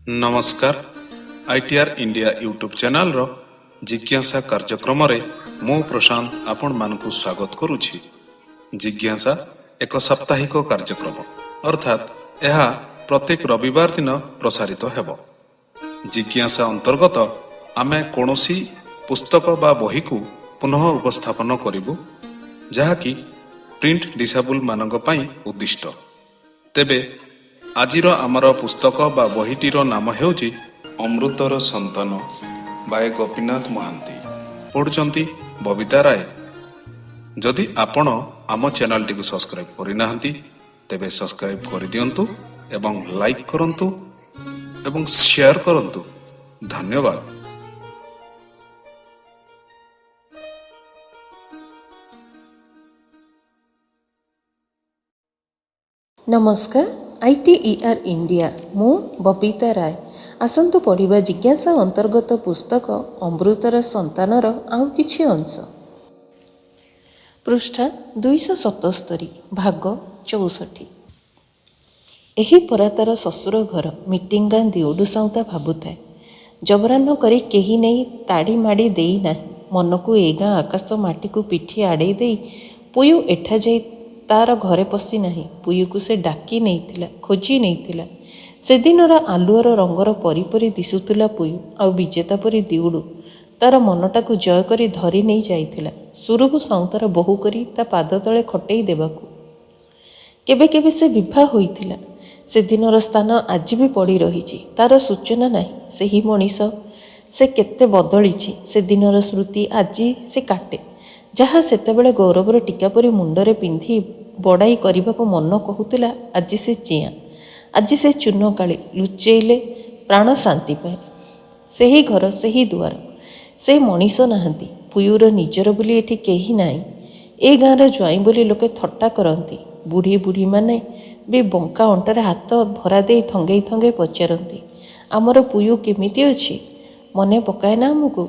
नमस्कार ITR India YouTube channel रो जिज्ञासा कार्यक्रम रे मो प्रशांत आपण मानकु स्वागत करुछि। जिज्ञासा एक साप्ताहिक कार्यक्रम अर्थात यह प्रत्येक रविवार दिन प्रसारित हेबो। जिज्ञासा अंतर्गत आमे कोनोसी पुस्तक बा बही को पुनः उपस्थापन करिबु जहाँकि प्रिंट डिसेबल मानक पई उद्दिष्ट। तेबे आजिर आमर पुस्तक बा बहीटीर नाम हेउची अमृतर संतान बाय गोपीनाथ महांती, पढ़ुचंती बबिता राय। जदि आपण आम चैनल टी सब्सक्राइब करि नाहंती तेबे सब्सक्राइब कर दियंतु एवं लाइक करंतु एवं शेयर करंतु। धन्यवाद। नमस्कार आईटीआर इंडिया मु बबिता राय। आसंतु पढ़िबा जिज्ञासा अंतर्गत पुस्तक अमृतर संतानर आउ किछि अंश। पृष्ठा 277 भाग 64। एही परा तार ससुर घर मिटिंगा दिउडु साउता भाबुଥାଏ। जबरान करी केही नहीं ताड़ी माड़ी देई ना मनकु ए गाँ आकाश माटी को पिठी आड़े देई पुयु एठा जाई तार घरे पशि नाही। पुयु को से डाकी नहीं खोजी नहीं। से दिनर आलुअर रंगर परी परी दिशुला पुयु आउ विजेता परी दिउडु तार मनटा को जय करी धरी नहीं जाइथिला सुरुबु साउंतार बहु करी ता पाद तले खटेई देबाकू। केबे केबे से विवाह होइथिला। से दिनर स्थान आज भी पड़ी रही तार सूचना नहीं। सेही मनीष से केते बदलिछि से दिनर स्मृति आज से काटे जहाँ सेतेबेले गौरवर टीका परी मुंडरे पिंधि बड़ाई करने को मन कहूला आज से चिया आज से चून काली लुचेले प्राण शांति पाए। से ही घर से ही दुआर से मनीष नहांती पुयूर निजर बोली एठी केही नाई। ए गाँवर ज्वाई बोली लोके थट्टा करती। बुढ़ी बुढ़ी माने भी बंका अंटार हाथ भरा दे थंगे थंगे पचारती आमर पुयु केमिति अछि मने पकाए ना आमको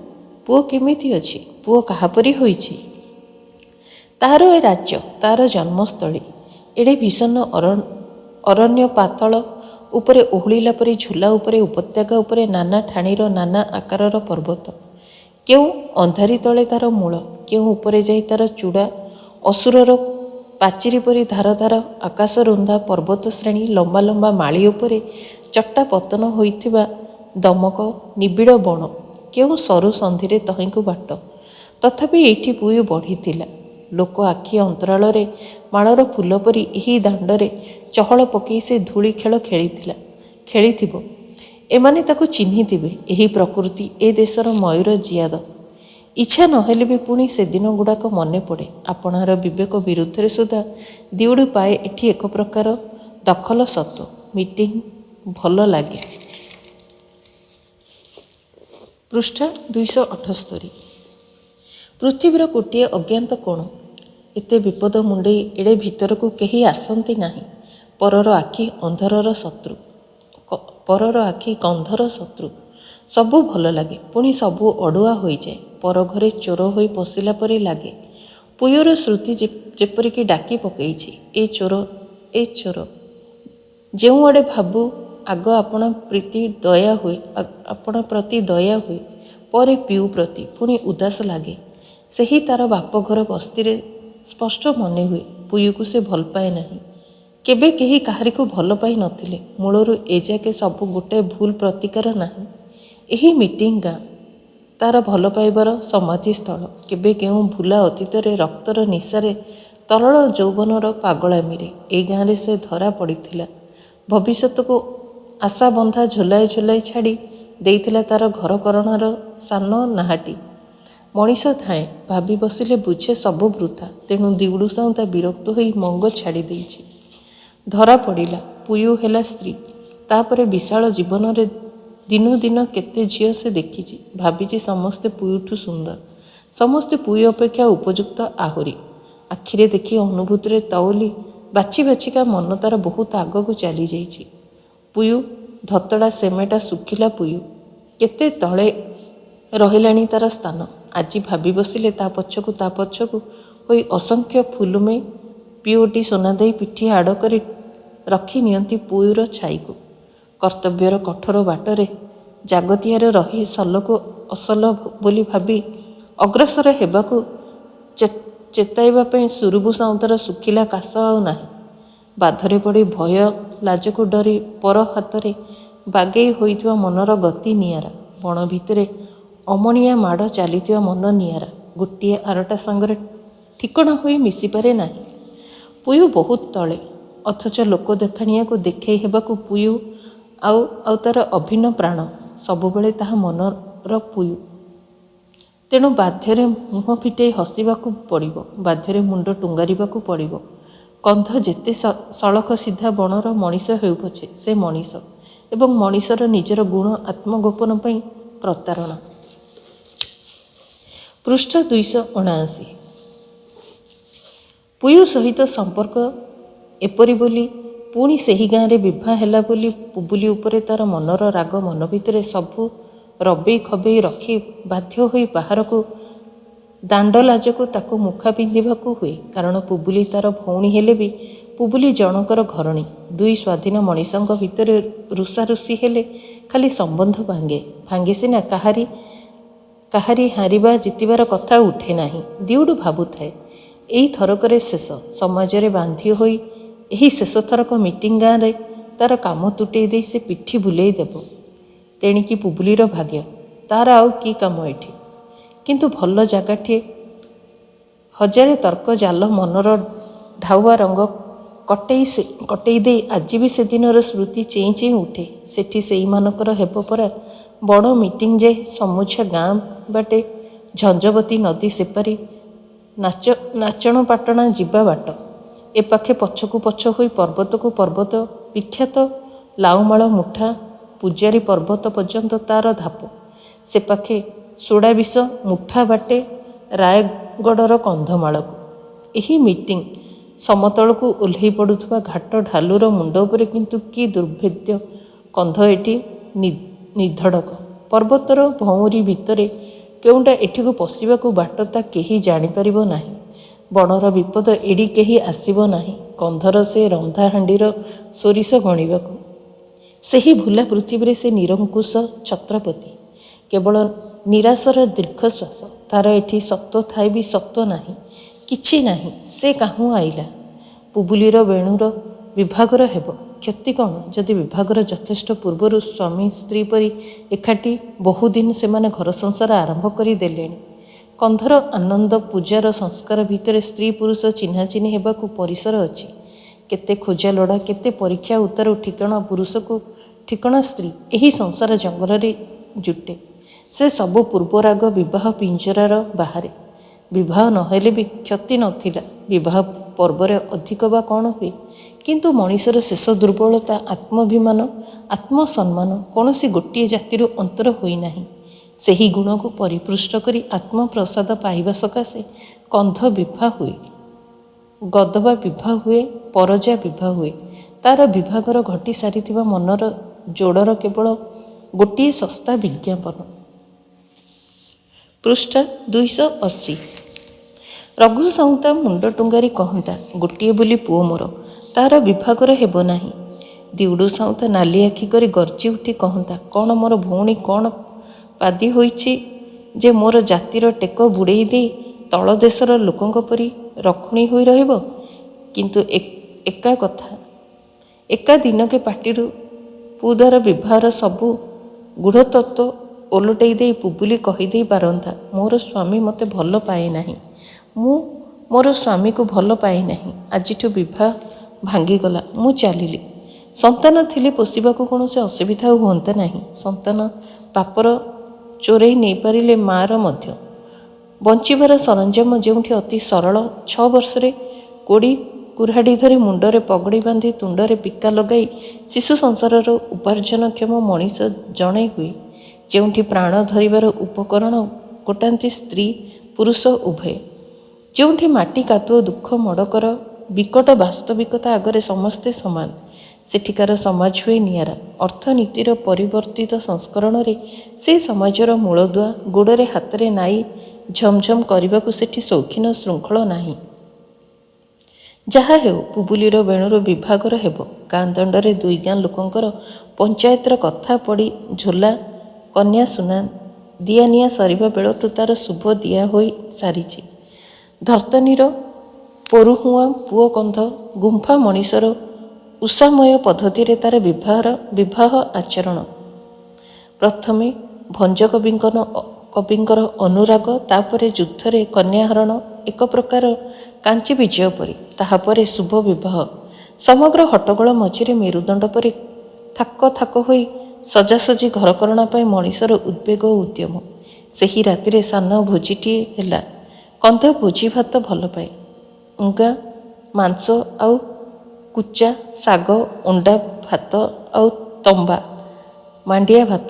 पुओ केमिति अछि पुओ काहापरी होइछि। तार ए राज्य तार जन्मस्थली एडे भीषण अरण्य पातल उपरे ओहलिला परी झुला उपरे उपत्यका उपरे नाना ठाणीर नाना आकारर पर्वत केउ अंधारी तले तार मूल केउ उपरे जाई तार चूड़ा असुरर पाचिरी परी धार धार आकाश रुंधा पर्वत श्रेणी लंबा लंबा माली उपरे चट्टा पतन होइथिबा दमक निबिड़ बण केउ सरु संधिरे तहिंकु बाट तथापि एठी पुयु बढ़ीथिला। लोक आखि अंतराल रे मालर फूल परी एही दांडरे चहल पकई से धूली खेल खेलिथिबो। एमाने ताको चिन्हिथिबे एही प्रकृति ए देशर मयूर जियाद। इच्छा नहेले भी पुणी से दिन गुड़ाक मने पड़े। आपणार विवेक विरुद्ध रे सुधा दिउडु पाए एठी एक प्रकार दखल सत्व मीटिंग भल लागे। पृष्ठा 278। पृथ्वीर गोटे अज्ञात कोण एते विपद मुंडे एड़े भीतर को केही आसंती नाही। परर आखि अंधरर शत्रु परर आखि गंधर शत्रु सबू भल लगे पुणी सबू अड़ुआ हो जाए। पर घरे चोर होई पशिला परी लागे। पुयर श्रुति जेपरिक डाकी पकईछि ए चोर जेउ आड़े भाबू आग आपण प्रीति दया हुए आपण प्रति दया हुए परे पिउ प्रति पुणी उदास लागे। सेही तार बाप घर बस्ती स्पष्ट मने हुए पुयु को से भल पाए नहीं। केबे केही काहारी को भल पाई नथिले। मूलरू एजाके सबू गोटे भूल प्रतिकार नाही। एही मीटिंग गाँ तार भल पाइबार समाधि स्थल केबे केउं भूला अतीतरे रक्तर निशारे तरल यौवनर पागलामीरे ए गाँव से धरा पड़ीथिला। भविष्यत को आशा बंधा झोलाए झोलाए छाड़ी देइथिला तार घर करणार सान नाहाटी। मनीष थाए भाभी बसिले बुझे सबु वृथा। तेणु दिउडु साउता विरक्त होई मंग छाड़ी देइछि। धरा पड़िला पुयु हेला स्त्री। तापरे विशाल जीवन रे दिनु दिन केते झियो से देखिछि। भाबिछि समस्ते पुयुठु सुंदर समस्ते पुयु अपेक्षा उपयुक्त आहुरी। आखिरे देखी अनुभूति रे तौली बाछी बाछिका मन तार बहुत आगकू चली जाइछि। पुयु धतड़ा सेमेटा सुखिला पुयु केते तले रहिलाणी तार स्थान। आज भाभी बसिले ता पछकू होई असंख्य फुलुमे पिओटी सोना दे पिठी आड़ कर रखी नियंती पुयुर छाई को କର୍ତ୍ତବ୍ୟର କଠୋର ବାଟରେ ଜାଗତିଆରେ ରହି ସଲକୁ ଅସଲ ବୋଲି ଭାବି ଅଗ୍ରସର ହେବାକୁ ଚେତାଇବା ପାଇଁ ସୁରୁବୁ ସାଉନ୍ତର ଶୁଖିଲା କାଶ ଆଉ ନାହିଁ। ବାଧରେ ପଡ଼ି ଭୟ ଲାଜକୁ ଡରି ପର ହାତରେ ବାଗେଇ ହୋଇଥିବା ମନର ଗତି ନିଆରା। ବଣ ଭିତରେ ଅମଣିଆ ମାଡ଼ ଚାଲିଥିବା ମନ ନିଆରା। ଗୋଟିଏ ଆରଟା ସାଙ୍ଗରେ ଠିକଣା ହୋଇ ମିଶିପାରେ ନାହିଁ। ପୁୟୁ ବହୁତ ତଳେ, ଅଥଚ ଲୋକ ଦେଖାଣିଆକୁ ଦେଖେଇ ହେବାକୁ ପୁୟୁ ଆଉ ତାର ଅଭିନ୍ନ ପ୍ରାଣ ସବୁବେଳେ ତାହା ମନର ପୁୟୁ। ତେଣୁ ବାଧ୍ୟରେ ମୁହଁ ଫିଟେଇ ହସିବାକୁ ପଡ଼ିବ, ବାଧ୍ୟରେ ମୁଣ୍ଡ ଟୁଙ୍ଗାରିବାକୁ ପଡ଼ିବ। କନ୍ଧ ଯେତେ ସଳଖ ସିଧା ବଣର ମଣିଷ ହେଉ ପଛେ ସେ ମଣିଷ, ଏବଂ ମଣିଷର ନିଜର ଗୁଣ ଆତ୍ମଗୋପନ ପାଇଁ ପ୍ରତାରଣା। ପୃଷ୍ଠା 279। ପୁୟୁ ସହିତ ସମ୍ପର୍କ ଏପରି ବୋଲି, ପୁଣି ସେହି ଗାଁରେ ବିଭା ହେଲା ବୋଲି ପୁବୁଲି ଉପରେ ତାର ମନର ରାଗ ମନ ଭିତରେ ସବୁ ରବେଇ ଖବେଇ ରଖି ବାଧ୍ୟ ହୋଇ ବାହାରକୁ ଦାଣ୍ଡ ଲାଜକୁ ତାକୁ ମୁଖା ପିନ୍ଧିବାକୁ ହୁଏ। କାରଣ ପୁବୁଲି ତାର ଭଉଣୀ ହେଲେ ବି ପୁବୁଲି ଜଣକର ଘରଣୀ। ଦୁଇ ସ୍ୱାଧୀନ ମଣିଷଙ୍କ ଭିତରେ ରୁଷାରୁଷି ହେଲେ ଖାଲି ସମ୍ବନ୍ଧ ଭାଙ୍ଗେ ସିନା, କାହାରି ହାରିବା ଜିତିବାର କଥା ଉଠେ ନାହିଁ। ଦିଉଡୁ ଭାବୁଥାଏ, ଏଇ ଥରକରେ ଶେଷ। ସମାଜରେ ବାନ୍ଧି ହୋଇ ଏହି ଶେଷ ଥରକ ମିଟିଂ ଗାଁରେ ତାର କାମ ତୁଟେଇ ଦେଇ ସେ ପିଠି ବୁଲେଇ ଦେବ। ତେଣିକି ପୁବୁଲିର ଭାଗ୍ୟ, ତାର ଆଉ କି କାମ ଏଠି। କିନ୍ତୁ ଭଲ ଜାଗାଟିଏ, ହଜାରେ ତର୍କ ଜାଲ ମନର ଢାଉଆ ରଙ୍ଗ କଟେଇ ଦେଇ ଆଜି ବି ସେଦିନର ସ୍ମୃତି ଚେଇଁ ଚେଇଁ ଉଠେ। ସେଠି ସେଇମାନଙ୍କର ହେବ ପରା ବଡ଼ ମିଟିଂ ଯେ ସମୁଚ୍ଛା ଗାଁ ବାଟେ ଝଞ୍ଜବତୀ ନଦୀ ସେପାରି ନାଚଣ ପାଟଣା ଯିବା ବାଟ। ଏପାଖେ ପଛକୁ ପଛ ହୋଇ ପର୍ବତକୁ ପର୍ବତ, ବିଖ୍ୟାତ ଲାଉମାଳ ମୁଠା ପୂଜାରୀ ପର୍ବତ ପର୍ଯ୍ୟନ୍ତ ତାର ଧାପ। ସେପାଖେ ସୋଡ଼ାବିଷ ମୁଠା ବାଟେ ରାୟଗଡ଼ର କନ୍ଧମାଳକୁ। ଏହି ମିଟିଂ ସମତଳକୁ ଓହ୍ଲେଇ ପଡ଼ୁଥିବା ଘାଟ ଢାଲୁର ମୁଣ୍ଡ ଉପରେ କିନ୍ତୁ କି ଦୁର୍ଭେଦ୍ୟ କନ୍ଧ ଏଠି ନିଧଡ଼କ। ପର୍ବତର ଭଉଁରୀ ଭିତରେ କେଉଁଟା ଏଠିକୁ ପଶିବାକୁ ବାଟ ତା କେହି ଜାଣିପାରିବ ନାହିଁ। ବଣର ବିପଦ ଏଡ଼ି କେହି ଆସିବ ନାହିଁ କନ୍ଧର ସେ ରନ୍ଧା ହାଣ୍ଡିର ସୋରିଷ ଗଣିବାକୁ। ସେହି ଭୁଲା ପୃଥିବୀରେ ସେ ନିରଙ୍କୁଶ ଛତ୍ରପତି, କେବଳ ନିରାଶର ଦୀର୍ଘଶ୍ୱାସ। ତାର ଏଠି ସତ୍ତ୍ୱ ଥାଇ ବି ସତ୍ତ୍ୱ ନାହିଁ, କିଛି ନାହିଁ। ସେ କାହୁଁ ଆଇଲା? ପୁବୁଲିର ବେଣୁର ବିଭାଘର ହେବ। କ୍ଷତି କ'ଣ ଯଦି ବିଭାଘର ଯଥେଷ୍ଟ ପୂର୍ବରୁ ସ୍ୱାମୀ ସ୍ତ୍ରୀ ପରି ଏକାଠି ବହୁଦିନ ସେମାନେ ଘର ସଂସାର ଆରମ୍ଭ କରି ଦେଲେଣି। କନ୍ଧର ଆନନ୍ଦ ପୂଜାର ସଂସ୍କାର ଭିତରେ ସ୍ତ୍ରୀ ପୁରୁଷ ଚିହ୍ନାଚିହ୍ନି ହେବାକୁ ପରିସର ଅଛି। କେତେ ଖୋଜାଲୋଡ଼ା, କେତେ ପରୀକ୍ଷା ଉତ୍ତର ଠିକଣା ପୁରୁଷକୁ ଠିକଣା ସ୍ତ୍ରୀ ଏହି ସଂସାର ଜଙ୍ଗଲରେ ଜୁଟେ। ସେ ସବୁ ପୂର୍ବରାଗ ବିବାହ ପିଞ୍ଜରାର ବାହାରେ। ବିବାହ ନହେଲେ ବି କ୍ଷତି ନଥିଲା। ବିବାହ ପର୍ବରେ ଅଧିକ ବା କ'ଣ ହୁଏ? କିନ୍ତୁ ମଣିଷର ଶେଷ ଦୁର୍ବଳତା ଆତ୍ମାଭିମାନ, ଆତ୍ମସମ୍ମାନ କୌଣସି ଗୋଟିଏ ଜାତିରୁ ଅନ୍ତର ହୋଇନାହିଁ। ସେହି ଗୁଣକୁ ପରିପୃଷ୍ଟ କରି ଆତ୍ମପ୍ରସାଦ ପାଇବା ସକାଶେ କନ୍ଧ ବିଭା ହୁଏ, ଗଦବା ବିଭା ହୁଏ, ପରଜା ବିଭା ହୁଏ। ତାର ବିଭାଘର ଘଟି ସାରିଥିବା ମନର ଯୋଡ଼ର କେବଳ ଗୋଟିଏ ଶସ୍ତା ବିଜ୍ଞାପନ। ପୃଷ୍ଠା 280। ରଘୁ ସାଉନ୍ତା ମୁଣ୍ଡ ଟୁଙ୍ଗାରି କହନ୍ତା, ଗୋଟିଏ ବୋଲି ପୁଅ ମୋର, ତାର ବିଭାଘର ହେବ ନାହିଁ। ଦିଉଡୁ ସାଉନ୍ତା ନାଲି ଆଖି କରି ଗର୍ଜି ଉଠି କହନ୍ତା, କ'ଣ ମୋର ଭଉଣୀ କ'ଣ ପାଦି ହୋଇଛି ଯେ ମୋର ଜାତିର ଟେକ ବୁଡ଼େଇ ଦେଇ ତଳ ଦେଶର ଲୋକଙ୍କ ପରି ରଖୁଣୀ ହୋଇ ରହିବ? କିନ୍ତୁ ଏକା କଥା, ଏକା ଦିନକେ ପାଟିରୁ ପୁଅର ବିବାହର ସବୁ ଗୂଢ଼ତତ୍ତ୍ୱ ଓଲଟେଇ ଦେଇ ପୁବୁଲି କହିଦେଇ ପାରନ୍ତା, ମୋର ସ୍ୱାମୀ ମୋତେ ଭଲ ପାଏ ନାହିଁ, ମୁଁ ମୋର ସ୍ୱାମୀକୁ ଭଲ ପାଏ ନାହିଁ। ଆଜିଠୁ ବିବାହ ଭାଙ୍ଗିଗଲା, ମୁଁ ଚାଲିଲି। ସନ୍ତାନ ଥିଲେ ପୋଷିବାକୁ କୌଣସି ଅସୁବିଧା ହୁଅନ୍ତା ନାହିଁ। ସନ୍ତାନ ବାପର ଚୋରେଇ ନେଇପାରିଲେ ମା'ର ମଧ୍ୟ। ବଞ୍ଚିବାର ସରଞ୍ଜାମ ଯେଉଁଠି ଅତି ସରଳ, 6 ବର୍ଷରେ କୋଡ଼ି କୁରାଢ଼ୀ ଧରି ମୁଣ୍ଡରେ ପଗଡ଼ି ବାନ୍ଧି ତୁଣ୍ଡରେ ପିକା ଲଗାଇ ଶିଶୁ ସଂସାରର ଉପାର୍ଜନକ୍ଷମ ମଣିଷ ଜଣେ ହୁଏ। ଯେଉଁଠି ପ୍ରାଣ ଧରିବାର ଉପକରଣ ଗୋଟାନ୍ତି ସ୍ତ୍ରୀ ପୁରୁଷ ଉଭୟ। ଯେଉଁଠି ମାଟି କାଦୁଅ ଦୁଃଖ ମଡ଼କର ବିକଟ ବାସ୍ତବିକତା ଆଗରେ ସମସ୍ତେ ସମାନ, ସେଠିକାର ସମାଜ ହୁଏ ନିଆରା। ଅର୍ଥନୀତିର ପରିବର୍ତ୍ତିତ ସଂସ୍କରଣରେ ସେ ସମାଜର ମୂଳଦୁଆ ଗୋଡ଼ରେ ହାତରେ ନାଇ ଝମଝମ କରିବାକୁ ସେଠି ସୌଖିନ ଶୃଙ୍ଖଳ ନାହିଁ। ଯାହା ହେଉ ବୁବୁଲିର ବେଣୁର ବିଭାଘର ହେବ। ଗାଁ ଦାଣ୍ଡରେ ଦୁଇ ଗାଁ ଲୋକଙ୍କର ପଞ୍ଚାୟତର କଥା ପଡ଼ି ଝୋଲା କନ୍ୟା ସୁନା ଦିଆନିଆ ସରିବା ବେଳଠୁ ତାର ଶୁଭ ଦିଆ ହୋଇ ସାରିଛି। ଧର୍ତ୍ତନୀର ପୋରୁହୁଆଁ ପୁଅ କନ୍ଧ ଗୁମ୍ଫା ମଣିଷର ଉଷାମୟ ପଦ୍ଧତିରେ ତାର ବିବାହ ଆଚରଣ। ପ୍ରଥମେ କବିଙ୍କର ଅନୁରାଗ, ତାପରେ ଯୁଦ୍ଧରେ କନ୍ୟାହରଣ, ଏକ ପ୍ରକାର କାଞ୍ଚି ବିଜୟ ପରି। ତାହାପରେ ଶୁଭ ବିବାହ। ସମଗ୍ର ହଟ୍ଟଗୋଳ ମଝିରେ ମେରୁଦଣ୍ଡ ପରି ଥାକ ଥାକ ହୋଇ ସଜାସଜି ଘରକରଣା ପାଇଁ ମଣିଷର ଉଦ୍ବେଗ ଓ ଉଦ୍ୟମ। ସେହି ରାତିରେ ସାନ ଭୋଜିଟିଏ ହେଲା। କନ୍ଧ ଭୋଜି ଭାତ ଭଲ ପାଏ। ଉଙ୍ଗା, ମାଂସ ଆଉ କୁଚା, ଶାଗ, ଅଣ୍ଡା ଭାତ ଆଉ ତମ୍ବା ମାଣ୍ଡିଆ ଭାତ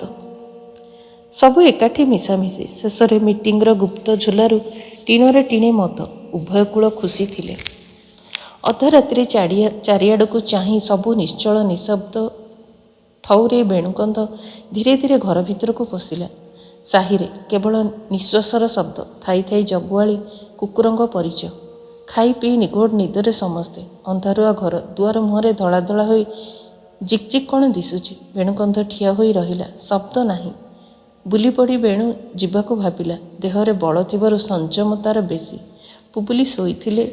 ସବୁ ଏକାଠି ମିଶାମିଶି। ଶେଷରେ ମିଟିଂର ଗୁପ୍ତ ଝୋଲାରୁ ଟିଣରେ ଟିଣେ ମଦ। ଉଭୟ କୂଳ ଖୁସି ଥିଲେ। ଅଧରାତିରେ ଚାରିଆଡ଼କୁ ଚାହିଁ ସବୁ ନିଶ୍ଚଳ ନିଶବ୍ଦ ଠଉରେ ବେଣୁକନ୍ଧ ଧୀରେ ଧୀରେ ଘର ଭିତରକୁ ପଶିଲା। ସାହିରେ କେବଳ ନିଶ୍ୱାସର ଶବ୍ଦ। ଥାଇ ଥାଇ ଜଗୁଆଳି କୁକୁରଙ୍କ ପରିଚୟ। ଖାଇ ପିଇ ନିଘୋଡ଼ ନିଦରେ ସମସ୍ତେ। ଅନ୍ଧାରୁଆ ଘର ଦୁଆର ମୁହଁରେ ଧଳା ଧଳା ହୋଇ ଜିକ୍ ଜିକ୍ କ'ଣ ଦିଶୁଛି। ବେଣୁକନ୍ଧ ଠିଆ ହୋଇ ରହିଲା। ଶବ୍ଦ ନାହିଁ। ବୁଲି ପଡ଼ି ବେଣୁ ଯିବାକୁ ଭାବିଲା। ଦେହରେ ବଳ ଥିବାରୁ ସଂଯମ ତାର ବେଶୀ। ବୁବୁଲି ଶୋଇଥିଲେ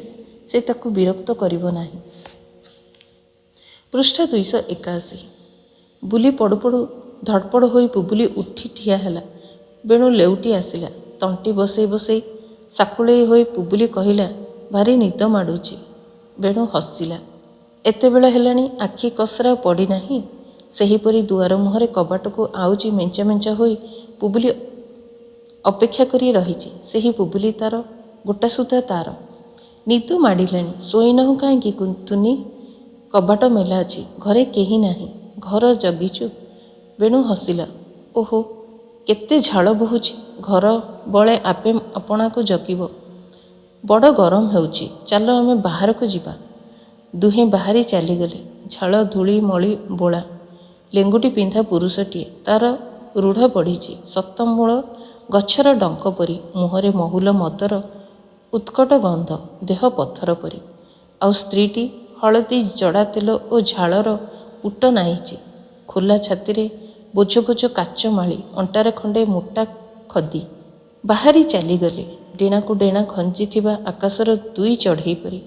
ସେ ତାକୁ ବିରକ୍ତ କରିବ ନାହିଁ। ପୃଷ୍ଠା 281। ବୁଲି ପଡ଼ୁ ପଡ଼ୁ ଧଡ଼ପଡ଼ ହୋଇ ବୁବୁଲି ଉଠି ଠିଆ ହେଲା। ବେଣୁ ଲେଉଟି ଆସିଲା। ତଣ୍ଟି ବସେଇ ବସେଇ ସାକୁଳେଇ ହୋଇ ବୁବୁଲି କହିଲା, ଭାରି ନିଦ ମାଡ଼ୁଛି। ବେଣୁ ହସିଲା। ଏତେବେଳ ହେଲାଣି ଆଖି କସରା ପଡ଼ିନାହିଁ? ସେହିପରି ଦୁଆର ମୁହଁରେ କବାଟକୁ ଆଉଜି ମେଞ୍ଚା ମେଞ୍ଚା ହୋଇ ବୁବୁଲି ଅପେକ୍ଷା କରି ରହିଛି। ସେହି ବୁବୁଲି ତାର, ଗୋଟାସୁଦ୍ଧା ତାର। ନିଦ ମାଡ଼ିଲାଣି। ଶୋଇନାହୁଁ କାହିଁକି ତୁନି? କବାଟ ମେଲା ଅଛି। ଘରେ କେହି ନାହିଁ। ଘର ଜଗିଛୁ? ବେଣୁ ହସିଲା। ଓହୋ, କେତେ ଝାଳ ବୋହୁଛି। ଘର ବଳେ ଆପେ ଆପଣାକୁ ଜଗିବ। ବଡ଼ ଗରମ ହେଉଛି। ଚାଲ ଆମେ ବାହାରକୁ ଯିବା। ଦୁହେଁ ବାହାରି ଚାଲିଗଲେ। ଝାଳ ଧୂଳି ମଳି ବୋଳା। ଲେଙ୍ଗୁଟି ପିନ୍ଧା ପୁରୁଷଟିଏ। ତାର ରୂଢ଼ ପଡ଼ିଛି ଶତମୂଳ ଗଛର ଡଙ୍କ ପରି। ମୁହଁରେ ମହୁଲ ମଦର ଉତ୍କଟ ଗନ୍ଧ। ଦେହ ପଥର ପରି। ଆଉ ସ୍ତ୍ରୀଟି ହଳଦୀ ଜଡ଼ା ତେଲ ଓ ଝାଳର ପୁଟ ନାହିଛି। ଖୋଲା ଛାତିରେ ବୋଝ ବୋଝ କାଚ ମାଳି, ଅଣ୍ଟାରେ ଖଣ୍ଡେ ମୋଟା ଖଦି। ବାହାରି ଚାଲିଗଲେ। ଡେଣାକୁ ଡେଣା ଖଞ୍ଜିଥିବା ଆକାଶର ଦୁଇ ଚଢ଼େଇ ପରି।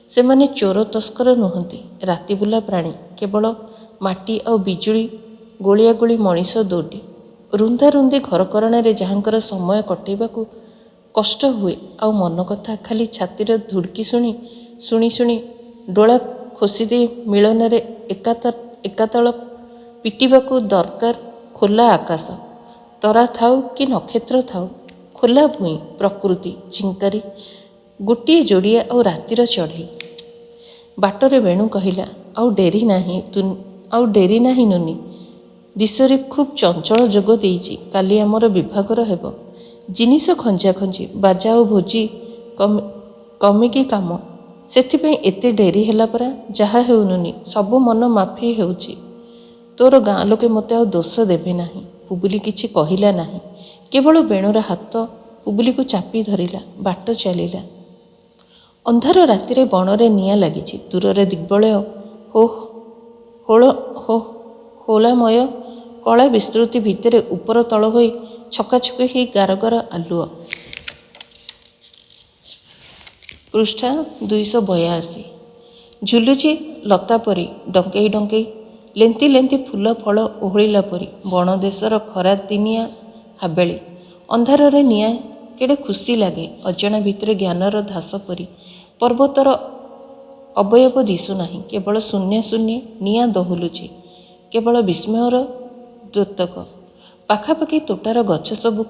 ସେମାନେ ଚୋର ତସ୍କର ନୁହନ୍ତି। ରାତିବୁଲା ପ୍ରାଣୀ। କେବଳ ମାଟି ଆଉ ବିଜୁଳି ଗୋଳିଆ ଗୋଳି ମଣିଷ ଦୋଟି। ରୁନ୍ଧା ରୁନ୍ଧି ଘରକରଣାରେ ଯାହାଙ୍କର ସମୟ କଟେଇବାକୁ କଷ୍ଟ ହୁଏ, ଆଉ ମନ କଥା ଖାଲି ଛାତିର ଧୁଡ଼କି ଶୁଣି ଶୁଣି ଡୋଳା ଖୋସିଦେଇ ମିଳନରେ ଏକାତାଳ ପିଟିବାକୁ ଦରକାର ଖୋଲା ଆକାଶ। ତରା ଥାଉ କି ନକ୍ଷତ୍ର ଥାଉ। ଖୋଲା ଭୂଇଁ, ପ୍ରକୃତି, ଝିଙ୍କାରି, ଗୋଟିଏ ଯୋଡ଼ିଆ ଆଉ ରାତିର ଚଢ଼େଇ। ବାଟରେ ବେଣୁ କହିଲା, ଆଉ ଡେରି ନାହିଁ ନୁନି। ଦିଶରେ ଖୁବ୍ ଚଞ୍ଚଳ ଯୋଗ ଦେଇଛି। କାଲି ଆମର ବିଭାଘର ହେବ। ଜିନିଷ ଖଞ୍ଜା ଖଞ୍ଜି, ବାଜା ଆଉ ଭୋଜି କମିକି କାମ। ସେଥିପାଇଁ ଏତେ ଡେରି ହେଲା ପରା। ଯାହା ହେଉ ନୁନି, ସବୁ ମନ ମାଫି ହେଉଛି। ତୋର ଗାଁ ଲୋକେ ମୋତେ ଆଉ ଦୋଷ ଦେବେ ନାହିଁ। ବୁବୁଲି କିଛି କହିଲା ନାହିଁ। କେବଳ ବେଣୁର ହାତ ବୁବୁଲିକୁ ଚାପି ଧରିଲା। ବାଟ ଚାଲିଲା। ଅନ୍ଧାର ରାତିରେ ବଣରେ ନିଆଁ ଲାଗିଛି। ଦୂରରେ ଦିଗ୍ବଳୟ ହୋଲାମୟ କଳା ବିସ୍ତୃତି ଭିତରେ ଉପର ତଳ ହୋଇ ଛକାଛକି ହୋଇ ଗାରଗାର ଆଲୁଅ। ପୃଷ୍ଠା 282। ଝୁଲୁଛି ଲତା ପରି ଡଙ୍କେଇ ଡଙ୍କେଇ, ଲେନ୍ତି ଲେନ୍ତି ଫୁଲ ଫଳ ଓହଳିଲା ପରି। ବଣ ଦେଶର ଖରା ଦିନିଆ ହାବେଳି। ଅନ୍ଧାରରେ ନିଆଁ କେଡ଼େ ଖୁସି ଲାଗେ। ଅଜଣା ଭିତରେ ଜ୍ଞାନର ଧାସ ପରି। ପର୍ବତର ଅବୟବ ଦିଶୁନାହିଁ। କେବଳ ଶୂନ୍ୟ ଶୂନ୍ୟ ନିଆଁ ଦୋହଲୁଛି। କେବଳ ବିସ୍ମୟର ଦ୍ୟୋତକ। ପାଖାପାଖି ତୋଟାର ଗଛ ସବୁ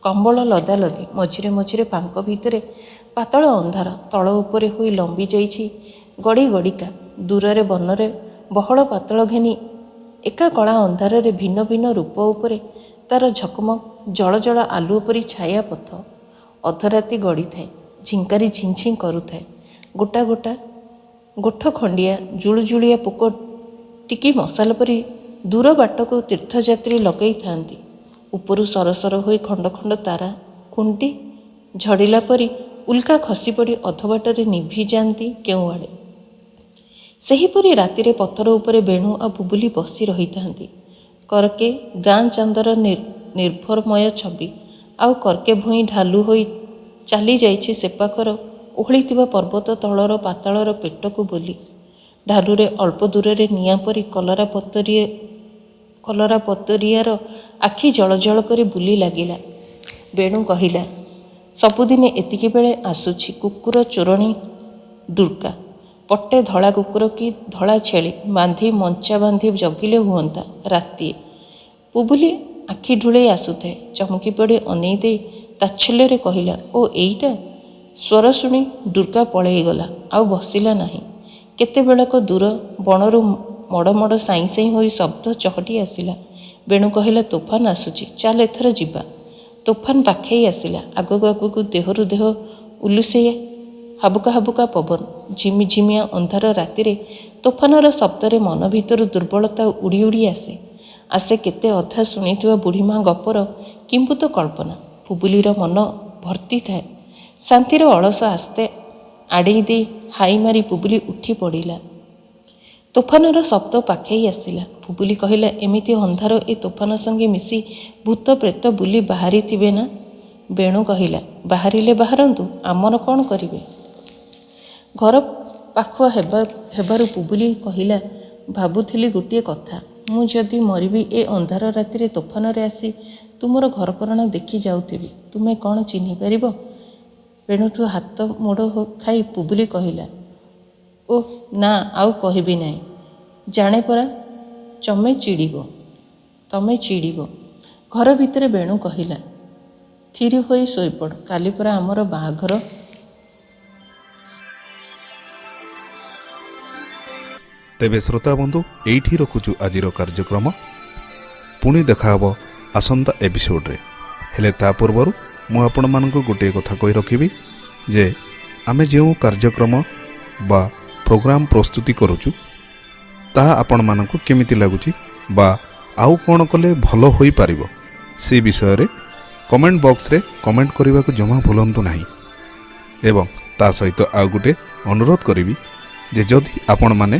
କମ୍ବଳ ଲଦାଲଦି। ମଝିରେ ମଝିରେ ଫାଙ୍କ ଭିତରେ ପାତଳ ଅନ୍ଧାର ତଳ ଉପରେ ହୋଇ ଲମ୍ବି ଯାଇଛି ଗଡ଼ି ଗଡ଼ିକା। ଦୂରରେ ବନରେ ବହଳ ପାତଳ ଘେନି ଏକା କଳା ଅନ୍ଧାରରେ ଭିନ୍ନ ଭିନ୍ନ ରୂପ ଉପରେ ତାର ଝକମକ ଜଳ ଜଳ ଆଲୁଅ ପରି ଛାୟା ପଥ। ଅଧରାତି ଗଡ଼ିଥାଏ। ଝିଙ୍କାରି ଝିଁ କରୁଥାଏ। ଗୋଠ ଖଣ୍ଡିଆ ଜୁଳୁଜୁଳିଆ ପୋକ ଟିକି ମଶାଲ ପରି ଦୂର ବାଟକୁ ତୀର୍ଥଯାତ୍ରୀ ଲଗେଇଥାନ୍ତି। ଉପରୁ ସରସର ହୋଇ ଖଣ୍ଡ ଖଣ୍ଡ ତାରା ଖୁଣ୍ଟି ଝଡ଼ିଲା ପରି ଉଲ୍କା ଖସି ପଡ଼ି ଅଧବାଟରେ ନିଭି ଯାଆନ୍ତି କେଉଁଆଡ଼େ। ସେହିପରି ରାତିରେ ପଥର ଉପରେ ବେଣୁ ଆଉ ବୁବୁଲି ବସି ରହିଥାନ୍ତି। କରକେ ଗାଁ ଚାନ୍ଦର ନିର୍ଭରମୟ ଛବି, ଆଉ କରକେ ଭୂଇଁ ଢାଲୁ ହୋଇ ଚାଲିଯାଇଛି ସେପାଖର ଓହଳିଥିବା ପର୍ବତ ତଳର ପାତାଳର ପେଟକୁ ବୋଲି। ଢାଲୁରେ ଅଳ୍ପ ଦୂରରେ ନିଆଁ ପରି କଲରା ପତରିଆର ଆଖି ଜଳଜଳ କରି ବୁଲି ଲାଗିଲା। ବେଣୁ କହିଲା, ସବୁଦିନେ ଏତିକି ବେଳେ ଆସୁଛି କୁକୁର ଚୋରଣୀ ଡୁର୍କା। ପଟେ ଧଳା କୁକୁର କି ଧଳା ଛେଳି ବାନ୍ଧି ମଞ୍ଚା ବାନ୍ଧି ଜଗିଲେ ହୁଅନ୍ତା ରାତିଏ। ବୁବୁଲି ଆଖି ଢୁଳେଇ ଆସୁଥାଏ। ଚମକି ପଡ଼ି ଅନେଇ ଦେଇ ତାଚ୍ଛଲ୍ୟରେ କହିଲା, ଓ ଏଇଟା? ସ୍ୱର ଶୁଣି ଡୁର୍କା ପଳେଇଗଲା, ଆଉ ବସିଲା ନାହିଁ। କେତେବେଳକ ଦୂର ବଣରୁ ମଡ଼ ମଡ଼ ସାଇଁ ସାଇଁ ହୋଇ ଶବ୍ଦ ଚହଟି ଆସିଲା। ବେଣୁ କହିଲା, ତୋଫାନ ଆସୁଛି, ଚାଲ ଏଥର ଯିବା। ତୋଫାନ ପାଖେଇ ଆସିଲା। ଆଗକୁ ଆଗକୁ ଦେହରୁ ଦେହ ଉଲୁସେଇ ହାବୁକା ହାବୁକା ପବନ। ଝିମିଝିମିଆ ଅନ୍ଧାର ରାତିରେ ତୋଫାନର ଶବ୍ଦରେ ମନ ଭିତରୁ ଦୁର୍ବଳତା ଉଡ଼ି ଉଡ଼ି ଆସେ କେତେ ଅଧା ଶୁଣିଥିବା ବୁଢ଼ୀମା ଗପର କିମ୍ଭୂତ କଳ୍ପନା। ବୁବୁଲିର ମନ ଭର୍ତ୍ତି ଥାଏ। ଶାନ୍ତିର ଅଳସ ଆସ୍ତେ ଆଡ଼େଇ ଦେଇ ହାଇ ମାରି ବୁବୁଲି ଉଠି ପଡ଼ିଲା। ତୋଫାନର ଶବ୍ଦ ପାଖେଇ ଆସିଲା। ବୁବୁଲି କହିଲା, ଏମିତି ଅନ୍ଧାର ଏ ତୋଫାନ ସଙ୍ଗେ ମିଶି ଭୂତ ପ୍ରେତ ବୁଲି ବାହାରିଥିବେ ନା? ବେଣୁ କହିଲା, ବାହାରିଲେ ବାହାରନ୍ତୁ, ଆମର କ'ଣ କରିବେ? ଘର ପାଖ ହେବାରୁ ବୁବୁଲି କହିଲା, ଭାବୁଥିଲି ଗୋଟିଏ କଥା, ମୁଁ ଯଦି ମରିବି ଏ ଅନ୍ଧାର ରାତିରେ ତୋଫାନରେ ଆସି ତୁମର ଘରକରଣା ଦେଖି ଯାଉଥିବି, ତୁମେ କ'ଣ ଚିହ୍ନି ପାରିବ? ବେଣୁଠୁ ହାତ ମୋଡ଼ ଖାଇ ବୁବୁଲି କହିଲା, ଓଃ ନା, ଆଉ କହିବି ନାହିଁ। ଜାଣେ ପରା ତମେ ଚିଡ଼ିବ। ଘର ଭିତରେ ବେଣୁ କହିଲା, ଥିରି ହୋଇ ଶୋଇପଡ଼, କାଲି ପରା ଆମର ବାହାଘର। ତେବେ ଶ୍ରୋତା ବନ୍ଧୁ, ଏଇଠି ରଖୁଛୁ ଆଜିର କାର୍ଯ୍ୟକ୍ରମ। ପୁଣି ଦେଖାହେବ ଆସନ୍ତା ଏପିସୋଡ଼ରେ। ହେଲେ ତା ପୂର୍ବରୁ ମୁଁ ଆପଣମାନଙ୍କୁ ଗୋଟିଏ କଥା କହି ରଖିବି ଯେ ଆମେ ଯେଉଁ କାର୍ଯ୍ୟକ୍ରମ ବା ପ୍ରୋଗ୍ରାମ ପ୍ରସ୍ତୁତି କରୁଛୁ ତାହା ଆପଣମାନଙ୍କୁ କେମିତି ଲାଗୁଛି ବା ଆଉ କ'ଣ କଲେ ଭଲ ହୋଇପାରିବ ସେ ବିଷୟରେ କମେଣ୍ଟ ବକ୍ସରେ କମେଣ୍ଟ କରିବାକୁ ଜମା ଭୁଲନ୍ତୁ ନାହିଁ। ଏବଂ ତା ସହିତ ଆଉ ଗୋଟେ ଅନୁରୋଧ କରିବି ଯେ ଯଦି ଆପଣମାନେ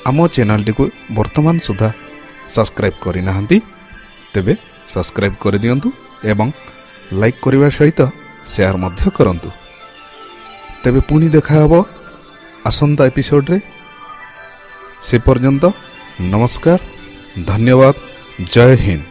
ଆମ ଚ୍ୟାନେଲଟିକୁ ବର୍ତ୍ତମାନ ସୁଦ୍ଧା ସବସ୍କ୍ରାଇବ୍ କରିନାହାନ୍ତି ତେବେ ସବସ୍କ୍ରାଇବ୍ କରିଦିଅନ୍ତୁ ଏବଂ ଲାଇକ୍ କରିବା ସହିତ ସେୟାର ମଧ୍ୟ କରନ୍ତୁ। ତେବେ ପୁଣି ଦେଖାହେବ ଆସନ୍ତା ଏପିସୋଡ଼ରେ। ସେ ପର୍ଯ୍ୟନ୍ତ ନମସ୍କାର, ଧନ୍ୟବାଦ, ଜୟ ହିନ୍ଦ।